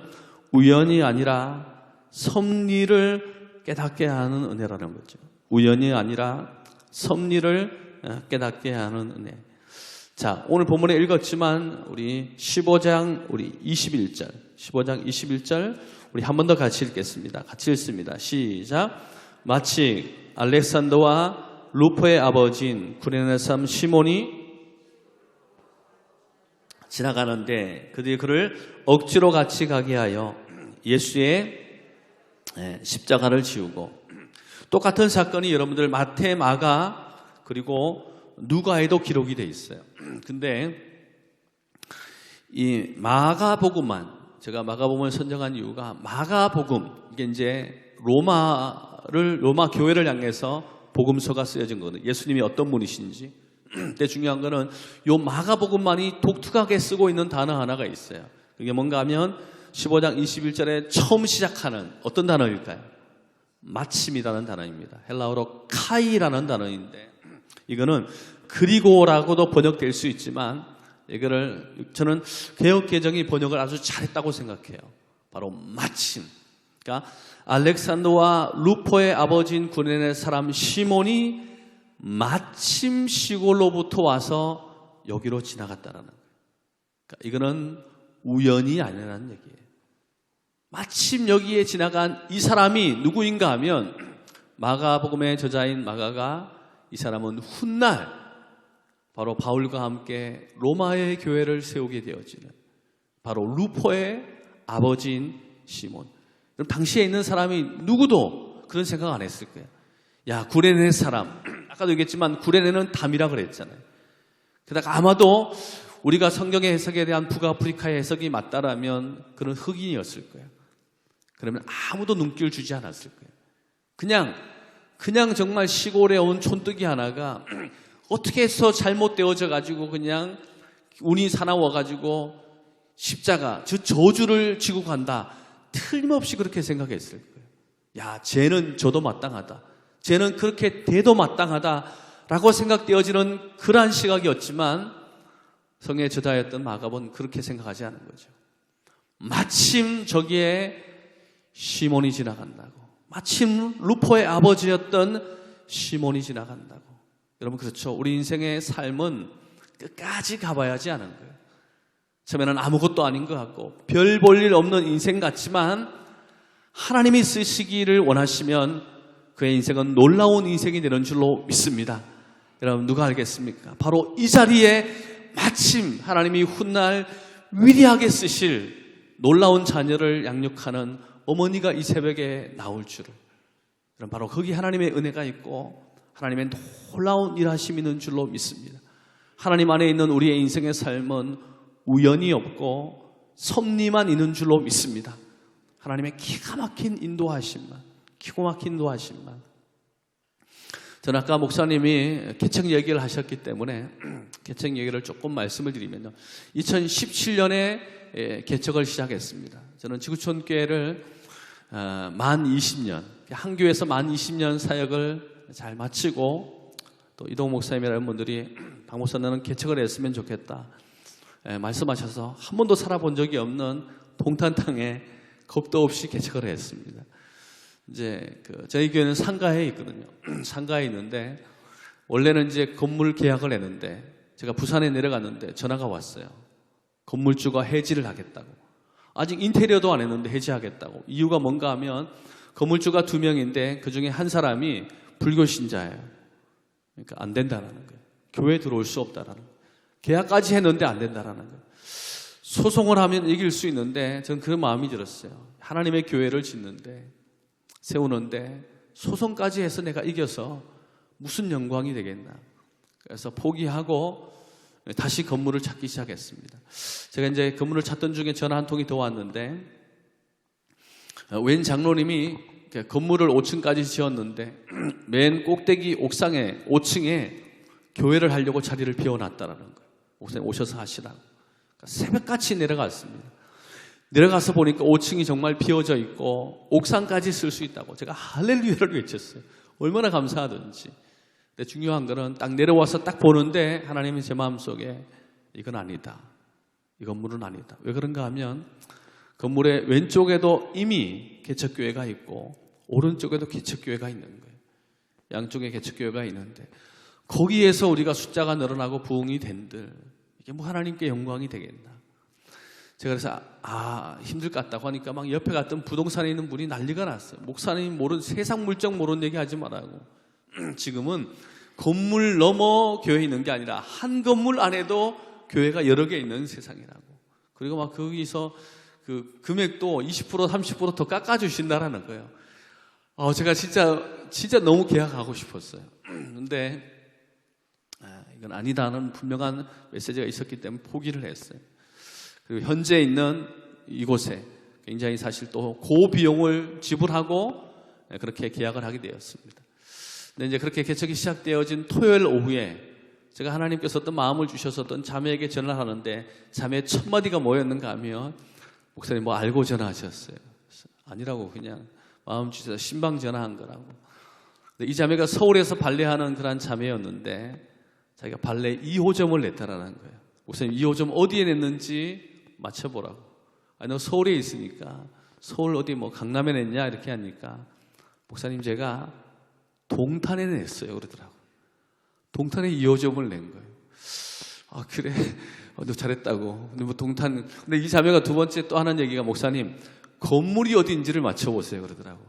우연이 아니라 섭리를 깨닫게 하는 은혜라는 거죠. 우연이 아니라 섭리를 깨닫게 하는 은혜. 자, 오늘 본문에 읽었지만 우리 15장 우리 21절 15장 21절 우리 한 번 더 같이 읽겠습니다. 같이 읽습니다. 시작. 마치 알렉산더와 루포의 아버지인 구레네 사람 시몬이 지나가는데 그들이 그를 억지로 같이 가게 하여 예수의 십자가를 지우고, 똑같은 사건이 여러분들 마태, 마가 그리고 누가에도 기록이 돼 있어요. 근데 이 마가복음만, 제가 마가복음을 선정한 이유가 마가복음, 이게 이제 로마 교회를 향해서 복음서가 쓰여진 거거든요. 예수님이 어떤 분이신지. 근데 중요한 거는 요 마가복음만이 독특하게 쓰고 있는 단어 하나가 있어요. 그게 뭔가 하면 15장 21절에 처음 시작하는 어떤 단어일까요? 마침이라는 단어입니다. 헬라어로 카이라는 단어인데, 이거는 그리고라고도 번역될 수 있지만 이거를 저는 개역개정이 번역을 아주 잘했다고 생각해요. 바로 마침. 그러니까 알렉산더와 루포의 아버지인 구레네 사람 시몬이 마침 시골로부터 와서 여기로 지나갔다라는 거예요. 그러니까 이거는 우연이 아니라는 얘기예요. 마침 여기에 지나간 이 사람이 누구인가 하면 마가복음의 저자인 마가가 이 사람은 훗날 바로 바울과 함께 로마의 교회를 세우게 되어지는 바로 루포의 아버지인 시몬. 당시에 있는 사람이 누구도 그런 생각 안 했을 거예요. 야, 구레네 사람. 아까도 얘기했지만 구레네는 담이라 그랬잖아요. 게다가 아마도 우리가 성경의 해석에 대한 북아프리카의 해석이 맞다라면 그런 흑인이었을 거예요. 그러면 아무도 눈길 주지 않았을 거예요. 그냥 정말 시골에 온 촌뜨기 하나가 어떻게 해서 잘못되어져 가지고 그냥 운이 사나워 가지고 십자가, 저 저주를 지고 간다. 틀림없이 그렇게 생각했을 거예요. 야, 쟤는 저도 마땅하다. 쟤는 그렇게 돼도 마땅하다라고 생각되어지는 그러한 시각이었지만 성의 저자였던 마가복음은 그렇게 생각하지 않은 거죠. 마침 저기에 시몬이 지나간다고. 마침 루포의 아버지였던 시몬이 지나간다고. 여러분, 그렇죠. 우리 인생의 삶은 끝까지 가봐야지 않은 거예요. 처음에는 아무것도 아닌 것 같고 별 볼 일 없는 인생 같지만 하나님이 쓰시기를 원하시면 그의 인생은 놀라운 인생이 되는 줄로 믿습니다. 여러분, 누가 알겠습니까? 바로 이 자리에 마침 하나님이 훗날 위대하게 쓰실 놀라운 자녀를 양육하는 어머니가 이 새벽에 나올 줄을, 여러분, 바로 거기 하나님의 은혜가 있고 하나님의 놀라운 일하심이 있는 줄로 믿습니다. 하나님 안에 있는 우리의 인생의 삶은 우연이 없고 섭리만 있는 줄로 믿습니다. 하나님의 기가 막힌 인도하심만, 저는 아까 목사님이 개척 얘기를 하셨기 때문에 개척 얘기를 조금 말씀을 드리면요, 2017년에 개척을 시작했습니다. 저는 지구촌 교회를 만 20년, 한 교회에서 만 20년 사역을 잘 마치고, 또 이동욱 목사님이라는 분들이 박 목사님은 개척을 했으면 좋겠다 말씀하셔서 한 번도 살아본 적이 없는 동탄 땅에 겁도 없이 개척을 했습니다. 이제 저희 교회는 상가에 있거든요. 상가에 있는데 원래는 이제 건물 계약을 했는데 제가 부산에 내려갔는데 전화가 왔어요. 건물주가 해지를 하겠다고. 아직 인테리어도 안 했는데 해지하겠다고. 이유가 뭔가 하면 건물주가 2명인데 그 중에 한 사람이 불교 신자예요. 그러니까 안 된다는 거예요. 교회에 들어올 수 없다라는 거예요. 계약까지 했는데 안 된다라는 거예요. 소송을 하면 이길 수 있는데 저는 그런 마음이 들었어요. 하나님의 교회를 세우는데 소송까지 해서 내가 이겨서 무슨 영광이 되겠나. 그래서 포기하고 다시 건물을 찾기 시작했습니다. 제가 이제 건물을 찾던 중에 전화 한 통이 더 왔는데, 웬 장로님이 건물을 5층까지 지었는데 맨 꼭대기 옥상에 5층에 교회를 하려고 자리를 비워놨다라는 거예요. 목사님 오셔서 하시라고. 그러니까 새벽같이 내려갔습니다. 내려가서 보니까 5층이 정말 비어져 있고 옥상까지 쓸 수 있다고 제가 할렐루야를 외쳤어요. 얼마나 감사하든지. 근데 중요한 거는 딱 내려와서 딱 보는데 하나님이 제 마음속에 이건 아니다. 이 건물은 아니다. 왜 그런가 하면 건물의 왼쪽에도 이미 개척교회가 있고 오른쪽에도 개척교회가 있는 거예요. 양쪽에 개척교회가 있는데 거기에서 우리가 숫자가 늘어나고 부흥이 된들 이게 뭐 하나님께 영광이 되겠나. 제가 그래서 힘들 것 같다고 하니까 막 옆에 갔던 부동산에 있는 분이 난리가 났어요. 목사님 세상 물정 모르는 얘기 하지 말라고. 지금은 건물 넘어 교회 있는 게 아니라 한 건물 안에도 교회가 여러 개 있는 세상이라고. 그리고 막 거기서 그 금액도 20% 30% 더 깎아주신다라는 거예요. 제가 진짜 너무 계약하고 싶었어요. 근데 이건 아니다는 분명한 메시지가 있었기 때문에 포기를 했어요. 그리고 현재 있는 이곳에 굉장히 사실 또 고비용을 지불하고 그렇게 계약을 하게 되었습니다. 근데 이제 그렇게 개척이 시작되어진 토요일 오후에 제가 하나님께서 어떤 마음을 주셔서 어떤 자매에게 전화를 하는데 자매 첫 마디가 뭐였는가 하면 목사님 뭐 알고 전화하셨어요. 아니라고 그냥 마음 주셔서 신방 전화한 거라고. 근데 이 자매가 서울에서 발레하는 그런 자매였는데 자기가 발레 2호점을 냈다라는 거예요. 목사님 2호점 어디에 냈는지 맞춰보라고. 아니 너 서울에 있으니까 서울 어디 뭐 강남에 냈냐 이렇게 하니까 목사님 제가 동탄에 냈어요 그러더라고. 동탄에 2호점을 낸 거예요. 그래 너 잘했다고. 근데 뭐 동탄. 근데 이 자매가 두 번째 또 하는 얘기가 목사님 건물이 어디인지를 맞춰보세요 그러더라고.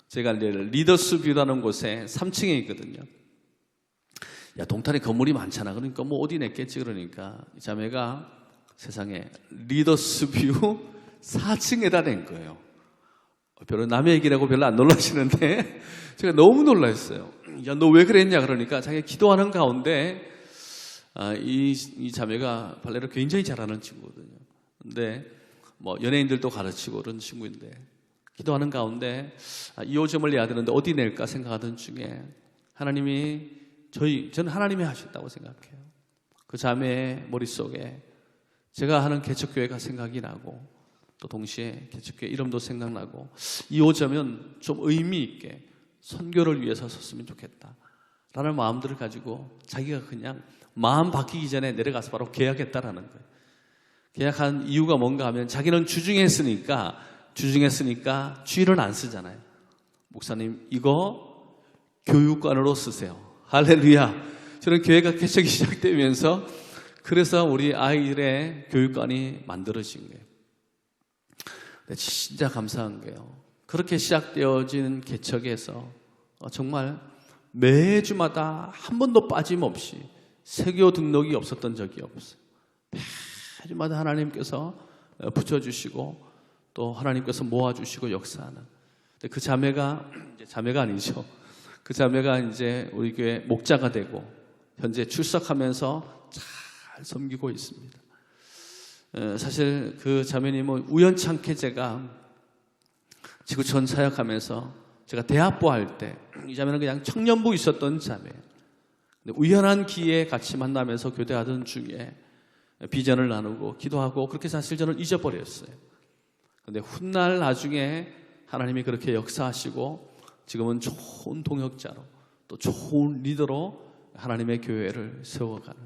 제가 이제 리더스 뷰라는 곳에 3층에 있거든요. 야 동탄에 건물이 많잖아. 그러니까 뭐 어디 냈겠지. 그러니까 이 자매가 세상에 리더스 뷰 4층에다 낸 거예요. 별로 남의 얘기라고 별로 안 놀라시는데 제가 너무 놀랐어요. 야 너 왜 그랬냐 그러니까 자기가 기도하는 가운데 이 자매가 발레를 굉장히 잘하는 친구거든요. 근데 뭐 연예인들도 가르치고 그런 친구인데 기도하는 가운데 2호점을 내야 되는데 어디 낼까 생각하던 중에 하나님이 저는 하나님이 하셨다고 생각해요. 그 자매의 머릿속에 제가 하는 개척교회가 생각이 나고 또 동시에 개척교회 이름도 생각나고 2호점은 좀 의미 있게 선교를 위해서 섰으면 좋겠다 라는 마음들을 가지고 자기가 그냥 마음 바뀌기 전에 내려가서 바로 계약했다라는 거예요. 계약한 이유가 뭔가 하면 자기는 주중했으니까 주일은 안 쓰잖아요. 목사님 이거 교육관으로 쓰세요. 할렐루야. 저는 교회가 개척이 시작되면서 그래서 우리 아이들의 교육관이 만들어진 거예요. 진짜 감사한 게요. 그렇게 시작되어진 개척에서 정말 매주마다 한 번도 빠짐없이 세교 등록이 없었던 적이 없어요. 매주마다 하나님께서 붙여주시고 또 하나님께서 모아주시고 역사하는. 그 자매가 아니죠. 그 자매가 이제 우리 교회 목자가 되고 현재 출석하면서 잘 섬기고 있습니다. 사실 그 자매님은 우연찮게 제가 지구촌 사역하면서 제가 대학부 할 때 이 자매는 그냥 청년부 있었던 자매예요. 근데 우연한 기회에 같이 만나면서 교대하던 중에 비전을 나누고 기도하고 그렇게 사실 저는 잊어버렸어요. 근데 훗날 나중에 하나님이 그렇게 역사하시고 지금은 좋은 동역자로 또 좋은 리더로 하나님의 교회를 세워가는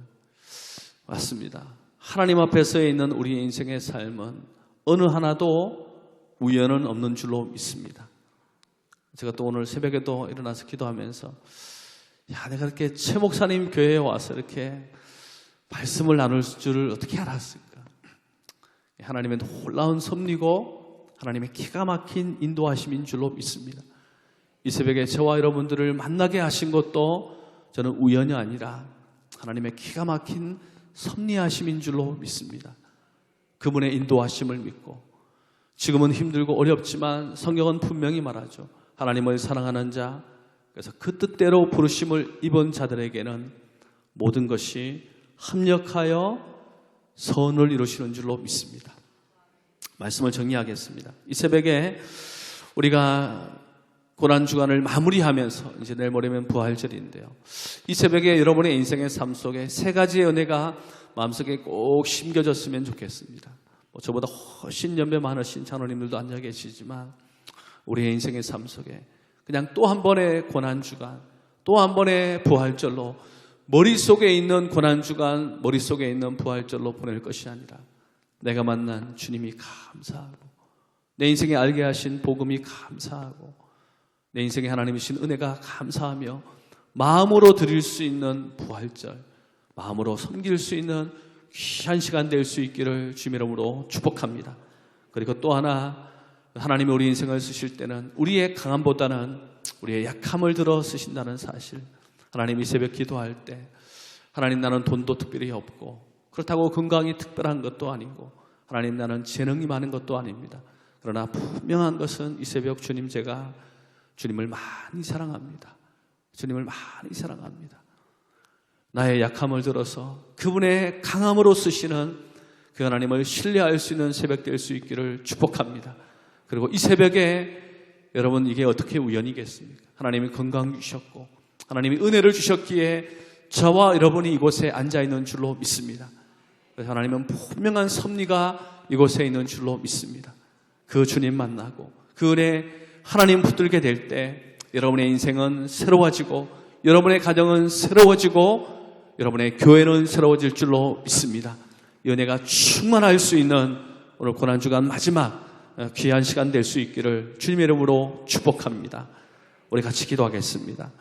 맞습니다. 하나님 앞에 서 있는 우리의 인생의 삶은 어느 하나도 우연은 없는 줄로 믿습니다. 제가 또 오늘 새벽에도 일어나서 기도하면서 내가 이렇게 최 목사님 교회에 와서 이렇게 말씀을 나눌 줄을 어떻게 알았을까. 하나님의 놀라운 섭리고 하나님의 기가 막힌 인도하심인 줄로 믿습니다. 이 새벽에 저와 여러분들을 만나게 하신 것도 저는 우연이 아니라 하나님의 기가 막힌 섭리하심인 줄로 믿습니다. 그분의 인도하심을 믿고 지금은 힘들고 어렵지만 성경은 분명히 말하죠. 하나님을 사랑하는 자, 그래서 그 뜻대로 부르심을 입은 자들에게는 모든 것이 합력하여 선을 이루시는 줄로 믿습니다. 말씀을 정리하겠습니다. 이 새벽에 우리가 고난주간을 마무리하면서 이제 내일 모레면 부활절인데요. 이 새벽에 여러분의 인생의 삶 속에 세 가지의 은혜가 마음속에 꼭 심겨졌으면 좋겠습니다. 저보다 훨씬 연배 많으신 장로님들도 앉아 계시지만 우리의 인생의 삶 속에 그냥 또 한 번의 고난주간, 또 한 번의 부활절로 머릿속에 있는 고난주간, 머릿속에 있는 부활절로 보낼 것이 아니라 내가 만난 주님이 감사하고 내 인생에 알게 하신 복음이 감사하고 내 인생에 하나님이 주신 은혜가 감사하며 마음으로 드릴 수 있는 부활절, 마음으로 섬길 수 있는 귀한 시간 될 수 있기를 주님의 이름으로 축복합니다. 그리고 또 하나, 하나님이 우리 인생을 쓰실 때는 우리의 강함보다는 우리의 약함을 들어 쓰신다는 사실. 하나님이 새벽 기도할 때 하나님 나는 돈도 특별히 없고 그렇다고 건강이 특별한 것도 아니고 하나님 나는 재능이 많은 것도 아닙니다. 그러나 분명한 것은 이 새벽 주님 제가 주님을 많이 사랑합니다. 주님을 많이 사랑합니다. 나의 약함을 들어서 그분의 강함으로 쓰시는 그 하나님을 신뢰할 수 있는 새벽 될 수 있기를 축복합니다. 그리고 이 새벽에 여러분 이게 어떻게 우연이겠습니까? 하나님이 건강 주셨고 하나님이 은혜를 주셨기에 저와 여러분이 이곳에 앉아있는 줄로 믿습니다. 그래서 하나님은 분명한 섭리가 이곳에 있는 줄로 믿습니다. 그 주님 만나고 그 은혜 하나님 붙들게 될 때 여러분의 인생은 새로워지고 여러분의 가정은 새로워지고 여러분의 교회는 새로워질 줄로 믿습니다. 이 은혜가 충만할 수 있는 오늘 고난주간 마지막 귀한 시간 될 수 있기를 주님의 이름으로 축복합니다. 우리 같이 기도하겠습니다.